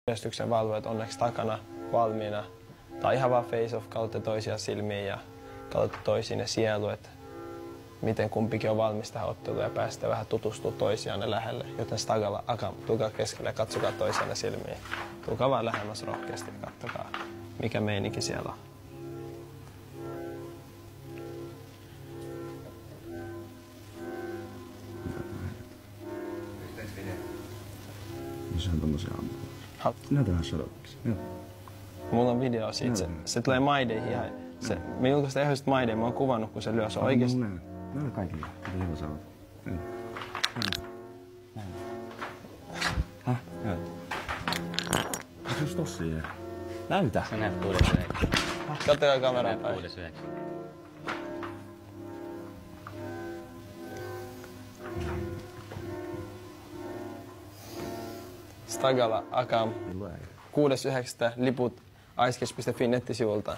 Järjestyksen valvojat onneksi takana valmiina. Tai ihan vaan face-off, katsotte toisia silmiin ja katsotte toisiin sielu, että miten kumpikin on valmis tähän otteluun ja pääsette vähän tutustumaan toisiaan lähelle. Joten Stagala, Akam, tulkaa keskelle ja katsokaa toisiaan silmiin. Tulkaa vaan lähemmäs rohkeasti ja katsokaa, mikä meininki siellä on. Se on tommosia ampua. Näytetään shadowboxia. Joo. Mulla on video siitä. Se tulee maideihin ihan. Me julkaistaan ihan sitä maideihin. Mä oon kuvannut, kun se lyö. Se on oikeesti. Näytä kaikille. Mitä hyvä sä oot. Häh? Näytä. Onko se tossa jää? Näytä. Sä näet 6.9. Katsokaa kameraan päin. 6.9. Stagala, Akam. 6.9. liput icekids.fi nettisivulta.